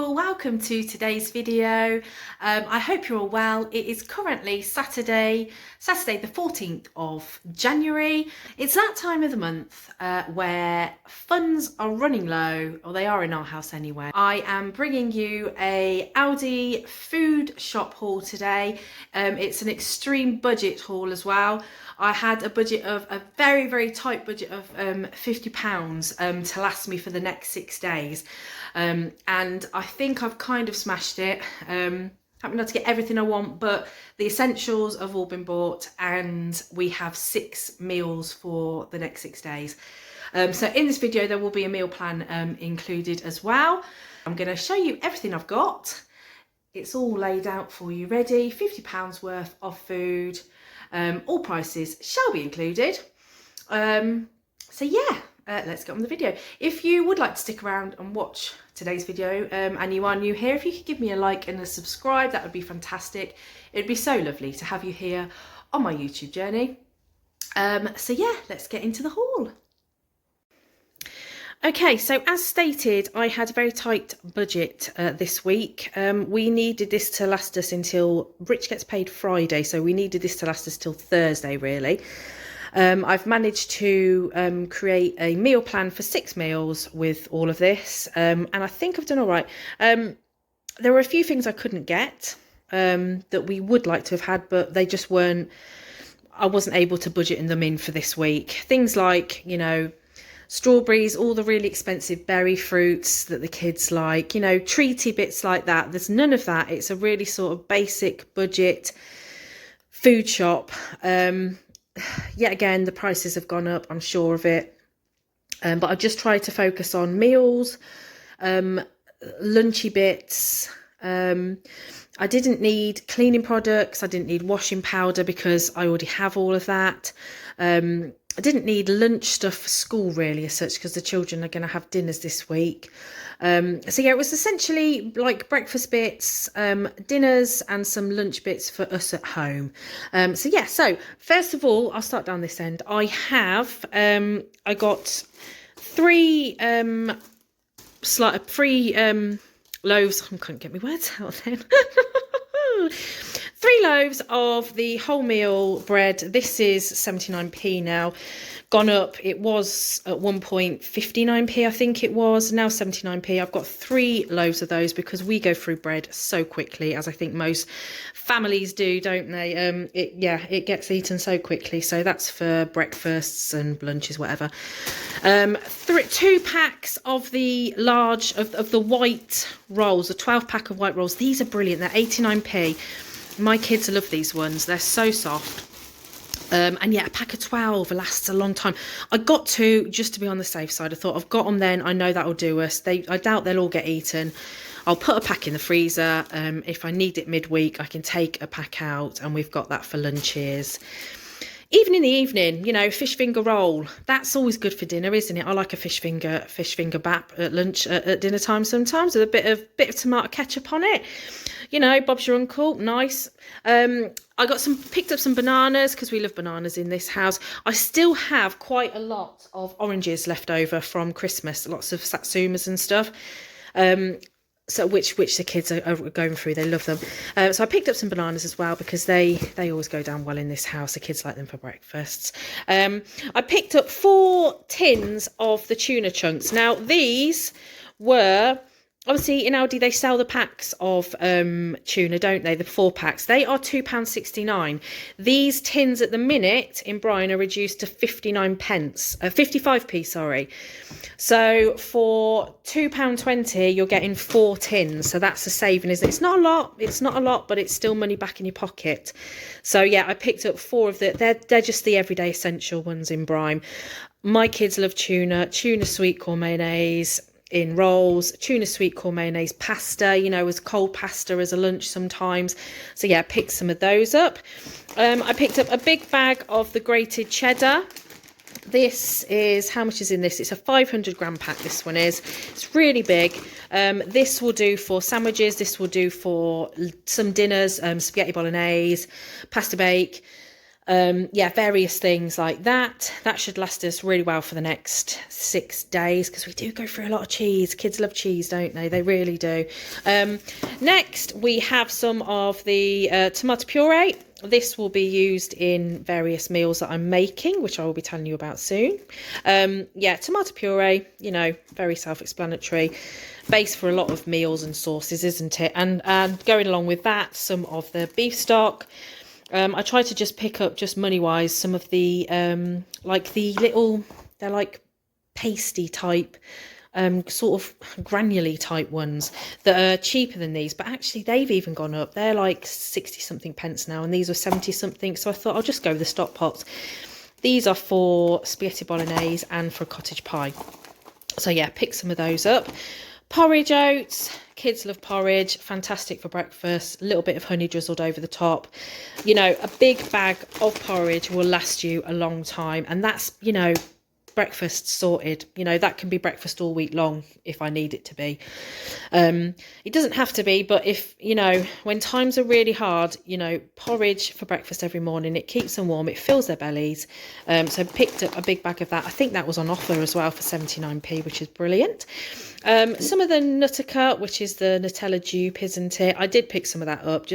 Well, welcome to today's video. I hope you're all well. It is currently Saturday the 14th of January. It's that time of the month where funds are running low, or they are in our house anyway. I am bringing you a Aldi food shop haul today. It's an extreme budget haul as well. I had a budget of a very tight budget of £50 to last me for the next 6 days. And I think I've kind of smashed it. Haven't been able to get everything I want, but the essentials have all been bought and we have 6 meals for the next 6 days. So in this video there will be a meal plan included as well. I'm going to show you everything I've got. It's all laid out for you ready. £50 worth of food. All prices shall be included. So yeah, let's get on with the video. If you would like to stick around and watch today's video and you are new here, if you could give me a like and a subscribe, that would be fantastic. It'd be so lovely to have you here on my YouTube journey. So yeah, let's get into the haul. Okay, so as stated, I had a very tight budget this week. We needed this to last us until Rich gets paid Friday, so we needed this to last us till Thursday, really. I've managed to create a meal plan for 6 meals with all of this, and I think I've done all right. There were a few things I couldn't get that we would like to have had, but they just weren't, I wasn't able to budget them in for this week. Things like, you know, strawberries, all the really expensive berry fruits that the kids like, you know, treaty bits like that. There's none of that. It's a really sort of basic budget food shop. Yet again, the prices have gone up, I'm sure of it. But I just tried to focus on meals, lunchy bits. I didn't need cleaning products. I didn't need washing powder because I already have all of that. I didn't need lunch stuff for school really as such, because the children are going to have dinners this week. So yeah, it was essentially like breakfast bits, dinners and some lunch bits for us at home. So yeah, so first of all, I'll start down this end. I have, I got 3 loaves, I couldn't get my words out then. 3 loaves of the wholemeal bread. This is 79p now, gone up. It was at one point 59p, I think it was, now 79p. I've got 3 loaves of those because we go through bread so quickly, as I think most families do, don't they? It gets eaten so quickly. So that's for breakfasts and lunches, whatever. 2 packs of the large of the white rolls, a 12-pack of white rolls. These are brilliant. They're 89p. My kids love these ones. They're so soft. And yeah, a pack of 12 lasts a long time. I got 2 just to be on the safe side. I thought, I've got them then. I know that'll do us. I doubt they'll all get eaten. I'll put a pack in the freezer. If I need it midweek, I can take a pack out, and we've got that for lunches. Even in the evening, you know, fish finger roll. That's always good for dinner, isn't it? I like a fish finger bap at lunch, at dinner time sometimes, with a bit of tomato ketchup on it. You know, Bob's your uncle, nice. I picked up some bananas because we love bananas in this house. I still have quite a lot of oranges left over from Christmas, lots of satsumas and stuff. So which the kids are going through. They love them. So I picked up some bananas as well because they always go down well in this house. The kids like them for breakfasts. I picked up 4 tins of the tuna chunks. Now these were, obviously in Aldi they sell the packs of tuna, don't they? The 4 packs. They are £2.69. These tins at the minute in Brine are reduced to 55p, sorry. So for £2.20 you're getting 4 tins. So that's a saving, isn't it? It's not a lot, but it's still money back in your pocket. So yeah, I picked up 4 of the, they're just the everyday essential ones in Brine. My kids love tuna sweet corn mayonnaise in rolls, tuna sweet corn mayonnaise pasta, you know, as cold pasta as a lunch sometimes. So yeah, I picked some of those up. I picked up a big bag of the grated cheddar. This is, how much is in this? It's a 500-gram pack, this one is. It's really big. This will do for sandwiches. This will do for some dinners, spaghetti bolognese, pasta bake. Yeah, various things like that. That should last us really well for the next 6 days, because we do go through a lot of cheese. Kids love cheese, don't they? They really do. Next, we have some of the tomato puree. This will be used in various meals that I'm making, which I will be telling you about soon. Yeah, tomato puree, you know, very self-explanatory. Base for a lot of meals and sauces, isn't it? And going along with that, some of the beef stock. I try to just pick up, just money-wise, some of the, like the little, they're like pasty type, sort of granular type ones that are cheaper than these, but actually they've even gone up. They're like 60 something pence now, and these are 70 something. So I thought I'll just go with the stock pots. These are for spaghetti bolognese and for cottage pie. So yeah, pick some of those up. Porridge oats, kids love porridge, fantastic for breakfast, a little bit of honey drizzled over the top. You know, a big bag of porridge will last you a long time, and that's, you know, breakfast sorted. You know, that can be breakfast all week long if I need it to be. It doesn't have to be, but if, you know, when times are really hard, you know, porridge for breakfast every morning, it keeps them warm, it fills their bellies. So picked up a big bag of that. I think that was on offer as well for 79p, which is brilliant. Some of the Nutica, which is the Nutella dupe, isn't it? I did pick some of that up.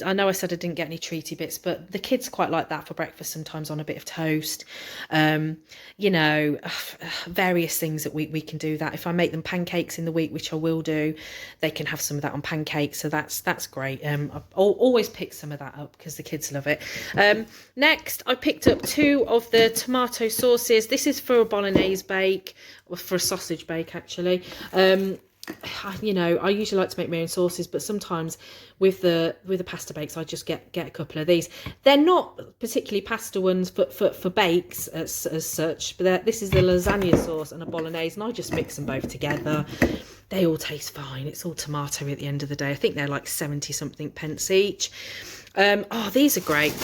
I know I said I didn't get any treaty bits, but the kids quite like that for breakfast sometimes on a bit of toast. You know, various things that we can do that. If I make them pancakes in the week, which I will do, they can have some of that on pancakes. So that's great. I've always pick some of that up because the kids love it. Next, I picked up 2 of the tomato sauces. This is for a bolognese bake, or for a sausage bake actually. You know, I usually like to make my own sauces, but sometimes with the pasta bakes I just get a couple of these. They're not particularly pasta ones for bakes as such, but this is the lasagna sauce and a bolognese, and I just mix them both together. They all taste fine. It's all tomato at the end of the day. I think they're like 70 something pence each. Oh, these are great.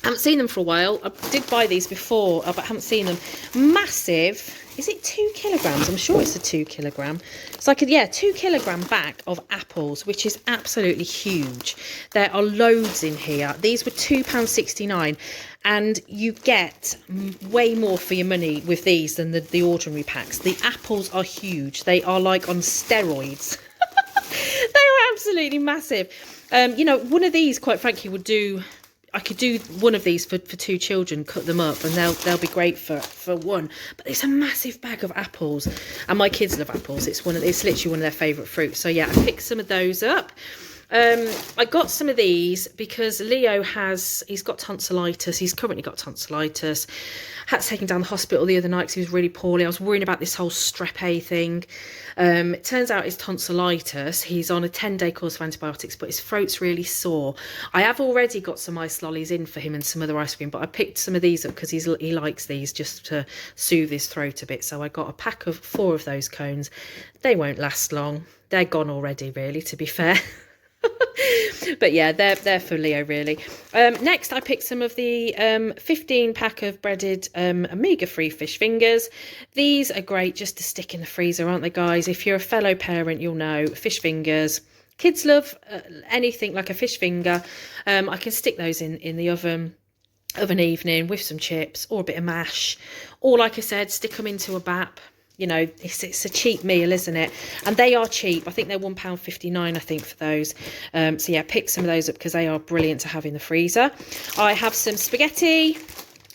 I haven't seen them for a while. I did buy these before, but I haven't seen them. Massive. Is it 2 kilograms? I'm sure it's a 2 kilogram. It's like a 2 kilogram bag of apples, which is absolutely huge. There are loads in here. These were £2.69, and you get way more for your money with these than the ordinary packs. The apples are huge. They are like on steroids. They are absolutely massive. You know, one of these, quite frankly, would do. I could do one of these for 2 children, cut them up, and they'll be great for one. But it's a massive bag of apples, and my kids love apples. It's literally one of their favourite fruits. So yeah, I picked some of those up. I got some of these because Leo he's got tonsillitis. He's currently got tonsillitis. Had to take him down the hospital the other night because he was really poorly. I was worrying about this whole strep A thing. It turns out it's tonsillitis. He's on a 10-day course of antibiotics, but his throat's really sore. I have already got some ice lollies in for him and some other ice cream, but I picked some of these up because he likes these just to soothe his throat a bit. So I got a pack of 4 of those cones. They won't last long. They're gone already, really, to be fair. But yeah, they're for Leo really. Next I picked some of the 15 pack of breaded omega-free fish fingers. These are great just to stick in the freezer, aren't they, guys? If you're a fellow parent, you'll know fish fingers. Kids love anything like a fish finger. I can stick those in the oven of an evening with some chips or a bit of mash, or like I said, stick them into a bap. You know, it's a cheap meal, isn't it? And they are cheap. I think they're £1.59, I think, for those. So yeah, pick some of those up because they are brilliant to have in the freezer. I have some spaghetti,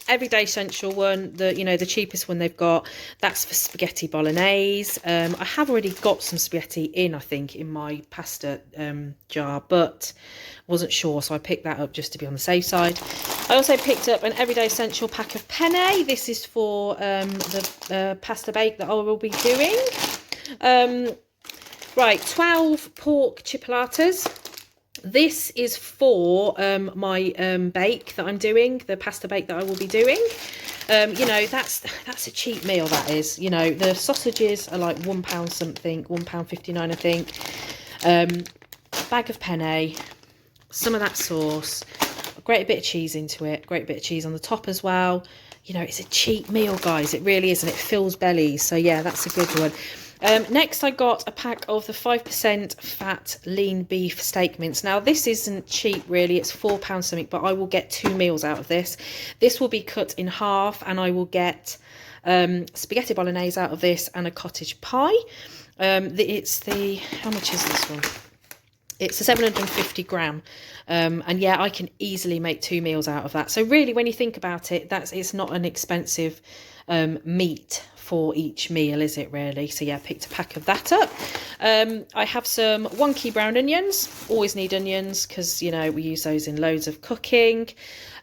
everyday essential one, the cheapest one they've got. That's for spaghetti bolognese. I have already got some spaghetti in, I think, in my pasta jar, but wasn't sure, so I picked that up just to be on the safe side. I also picked up an everyday essential pack of penne. This is for the pasta bake that I will be doing. Right, 12 pork chipolatas. This is for my bake that I'm doing, the pasta bake that I will be doing. You know, that's a cheap meal, that is. You know, the sausages are like £1 something, £1.59, I think. Bag of penne, some of that sauce, a great bit of cheese into it, great bit of cheese on the top as well. You know, it's a cheap meal, guys. It really is, and it fills bellies. So yeah, that's a good one. Next I got a pack of the 5% fat lean beef steak mince. Now this isn't cheap really, it's £4 something, but I will get 2 meals out of this. This will be cut in half and I will get spaghetti bolognese out of this and a cottage pie. It's the, how much is this one? It's a 750 gram, and yeah, I can easily make 2 meals out of that. So really, when you think about it, it's not an expensive meat for each meal, is it really? So yeah, I picked a pack of that up. I have some wonky brown onions. Always need onions because, you know, we use those in loads of cooking.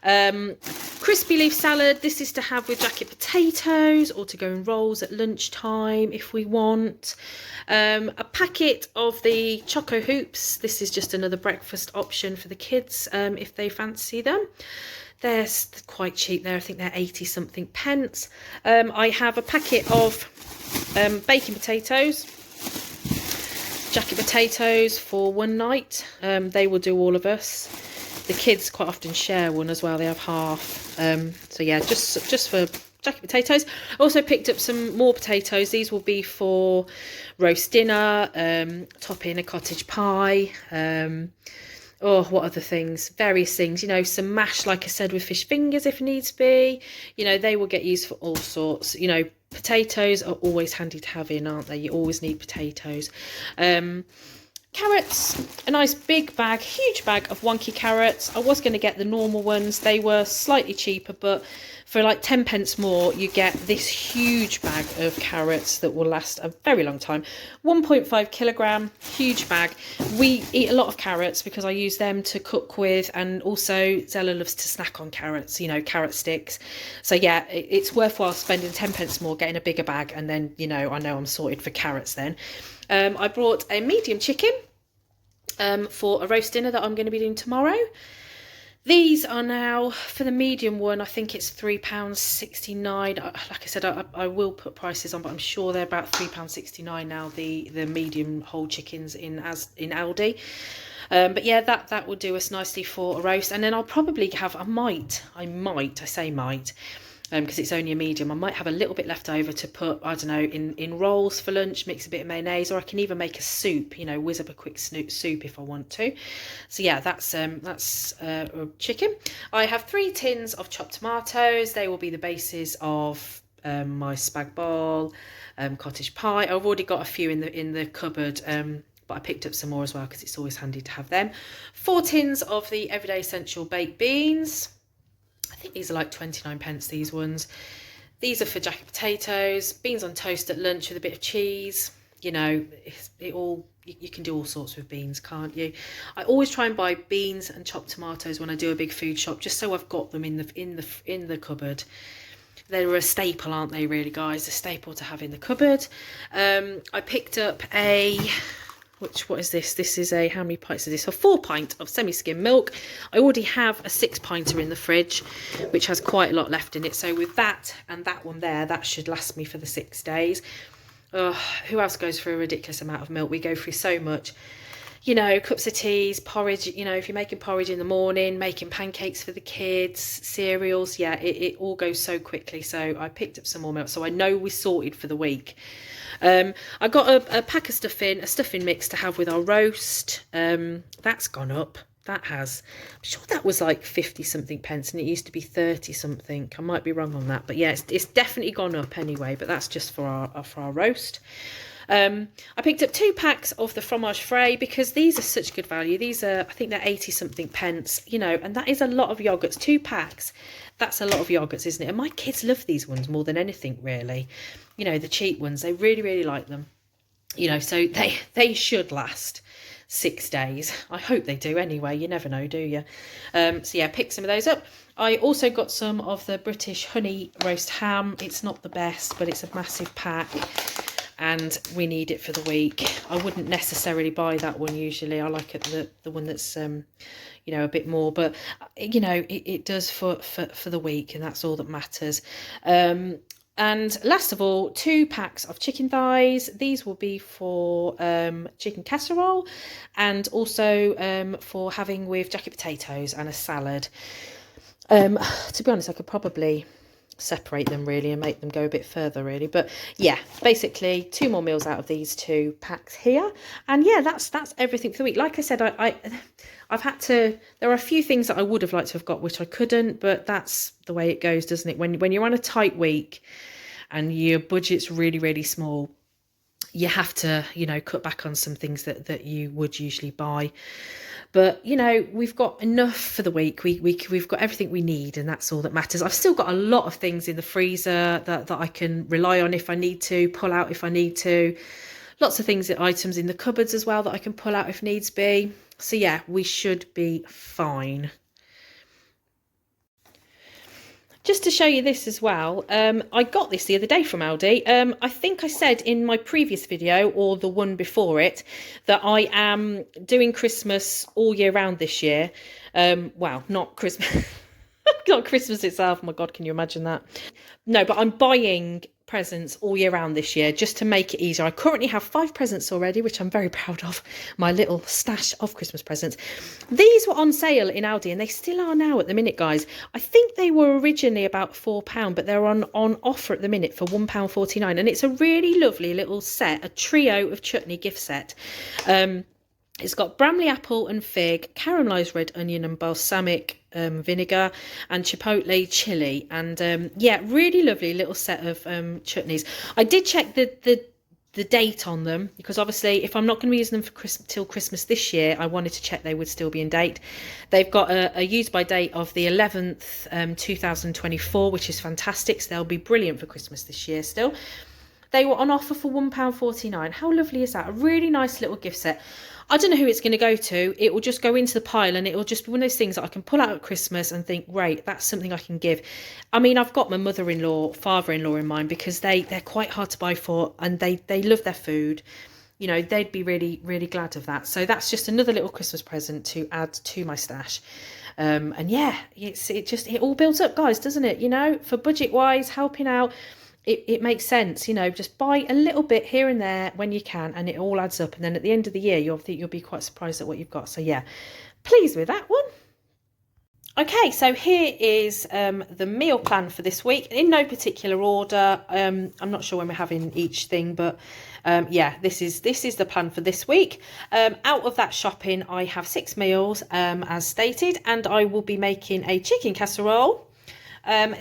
Crispy leaf salad. This is to have with jacket potatoes or to go in rolls at lunchtime if we want. A packet of the Choco Hoops. This is just another breakfast option for the kids if they fancy them. They're quite cheap there. I think they're 80 something pence. I have a packet of baking potatoes, jacket potatoes for one night. They will do all of us. The kids quite often share one as well. They have half. So yeah, just for jacket potatoes. I also picked up some more potatoes. These will be for roast dinner, topping a cottage pie. Oh, what other things? Various things, you know, some mash, like I said, with fish fingers if needs be. You know, they will get used for all sorts. You know, potatoes are always handy to have in, aren't they? You always need potatoes. Carrots, a nice big bag, huge bag of wonky carrots. I was going to get the normal ones. They were slightly cheaper, but for like 10 pence more, you get this huge bag of carrots that will last a very long time. 1.5 kilogram, huge bag. We eat a lot of carrots because I use them to cook with, and also Zella loves to snack on carrots, you know, carrot sticks. So yeah, it's worthwhile spending 10 pence more, getting a bigger bag, and then, you know I'm sorted for carrots then. I brought a medium chicken for a roast dinner that I'm going to be doing tomorrow. These are now, for the medium one, I think it's £3.69. Like I said, I will put prices on, but I'm sure they're about £3.69 now, the medium whole chickens in Aldi. But yeah, that will do us nicely for a roast. And then I'll probably have, I say might, because it's only a medium, I might have a little bit left over to put, I don't know, in rolls for lunch, mix a bit of mayonnaise, or I can even make a soup, you know, whiz up a quick soup if I want to. So yeah, that's chicken. I have 3 tins of chopped tomatoes. They will be the basis of my spag bol, cottage pie. I've already got a few in the cupboard, but I picked up some more as well because it's always handy to have them. 4 tins of the Everyday Essential baked beans. I think these are like 29 pence, these ones. These are for jacket potatoes, beans on toast at lunch with a bit of cheese. You know, you can do all sorts with beans, can't you? I always try and buy beans and chopped tomatoes when I do a big food shop, just so I've got them in the cupboard. They're a staple, aren't they, really, guys? A staple to have in the cupboard. I picked up what is this? This is how many pints is this? A 4 pint of semi-skim milk. I already have a 6 pinter in the fridge, which has quite a lot left in it. So with that and that one there, that should last me for the 6 days. Who else goes through a ridiculous amount of milk? We go through so much. You know, cups of teas, porridge, you know, if you're making porridge in the morning, making pancakes for the kids, cereals, yeah, it all goes so quickly. So I picked up some more milk, so I know we're sorted for the week. I got a pack of a stuffing mix to have with our roast. That's gone up. That has. I'm sure that was like 50 something pence and it used to be 30 something. I might be wrong on that, but yeah, it's definitely gone up anyway, but that's just for our roast. I picked up 2 packs of the fromage frais because these are such good value. These are, I think they're 80 something pence, you know, and that is a lot of yogurts. 2 packs, that's a lot of yogurts, isn't it? And my kids love these ones more than anything, really. You know, the cheap ones, they really, really like them. You know, so they should last 6 days. I hope they do anyway. You never know, do you? So yeah, pick some of those up. I also got some of the British honey roast ham. It's not the best, but it's a massive pack. And we need it for the week. I wouldn't necessarily buy that one usually. I like it, the one that's, you know, a bit more. But, you know, it does for the week, and that's all that matters. And last of all, 2 packs of chicken thighs. These will be for chicken casserole and also for having with jacket potatoes and a salad. To be honest, I could probably separate them really and make them go a bit further really. But yeah, basically 2 more meals out of these 2 packs here. And yeah, that's everything for the week. Like I said, I've had to, there are a few things that I would have liked to have got which I couldn't, but that's the way it goes, doesn't it? When you're on a tight week and your budget's really, really small, you have to, you know, cut back on some things that you would usually buy. But, you know, we've got enough for the week. We've got everything we need, and that's all that matters. I've still got a lot of things in the freezer that I can rely on if I need to, pull out if I need to. Lots of items in the cupboards as well that I can pull out if needs be. So yeah, we should be fine. Just to show you this as well, I got this the other day from Aldi. I think I said in my previous video, or the one before it, that I am doing Christmas all year round this year. Well, not Christmas, not Christmas itself. Oh my God, can you imagine that? No, but I'm buying presents all year round this year just to make it easier. I currently have 5 presents already, which I'm very proud of, my little stash of Christmas presents. These were on sale in Aldi, and they still are now at the minute, guys. I think they were originally about £4, but they're on offer at the minute for £1.49, and it's a really lovely little set, a trio of chutney gift set. It's got Bramley apple and fig, caramelised red onion and balsamic vinegar, and chipotle chili. And yeah, really lovely little set of chutneys. I did check the date on them, because obviously if I'm not going to be using them for till Christmas this year, I wanted to check they would still be in date. They've got a use by date of the 11th 2024, which is fantastic. So they'll be brilliant for Christmas this year still. They were on offer for £1.49. How lovely is that? A really nice little gift set. I don't know who it's going to go to. It will just go into the pile, and it will just be one of those things that I can pull out at Christmas and think, great, that's something I can give. I mean, I've got my mother-in-law, father-in-law in mind, because they're quite hard to buy for, and they love their food. You know, they'd be really, really glad of that. So that's just another little Christmas present to add to my stash. And yeah, it all builds up, guys, doesn't it? You know, for budget-wise, helping out. It makes sense, you know, just buy a little bit here and there when you can, and it all adds up. And then at the end of the year, you'll be quite surprised at what you've got. So yeah, pleased with that one. Okay, so here is the meal plan for this week, in no particular order. I'm not sure when we're having each thing, but yeah, this is the plan for this week. Out of that shopping, I have 6 meals, as stated, and I will be making a chicken casserole,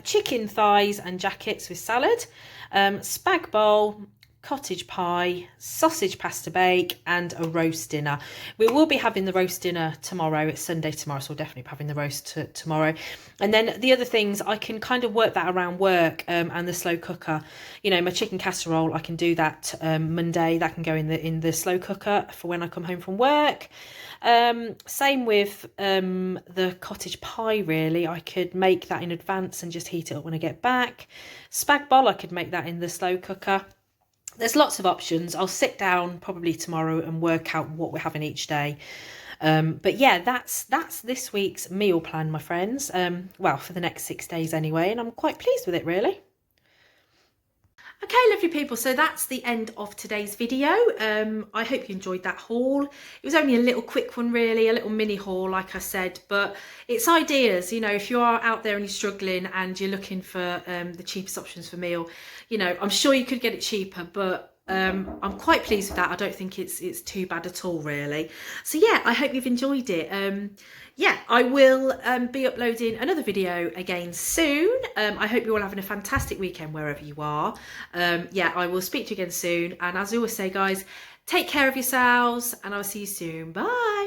chicken thighs and jackets with salad, spag bowl, cottage pie, sausage pasta bake, and a roast dinner. We will be having the roast dinner tomorrow. It's Sunday tomorrow, so we'll definitely be having the roast tomorrow. And then the other things, I can kind of work that around work, and the slow cooker. You know, my chicken casserole, I can do that Monday. That can go in the slow cooker for when I come home from work. Same with the cottage pie, really. I could make that in advance and just heat it up when I get back. Spag bowl, I could make that in the slow cooker. There's lots of options. I'll sit down probably tomorrow and work out what we're having each day. But yeah, that's this week's meal plan, my friends. Well, for the next 6 days anyway, and I'm quite pleased with it, really. Okay, lovely people, so that's the end of today's video. I hope you enjoyed that haul. It was only a little quick one, really, a little mini haul, like I said, but it's ideas. You know, if you are out there and you're struggling and you're looking for the cheapest options for meal, you know, I'm sure you could get it cheaper, but I'm quite pleased with that. I don't think it's too bad at all, really. So yeah, I hope you've enjoyed it. Yeah, I will be uploading another video again soon. I hope you're all having a fantastic weekend wherever you are. Yeah, I will speak to you again soon. And as I always say, guys, take care of yourselves, and I'll see you soon. Bye.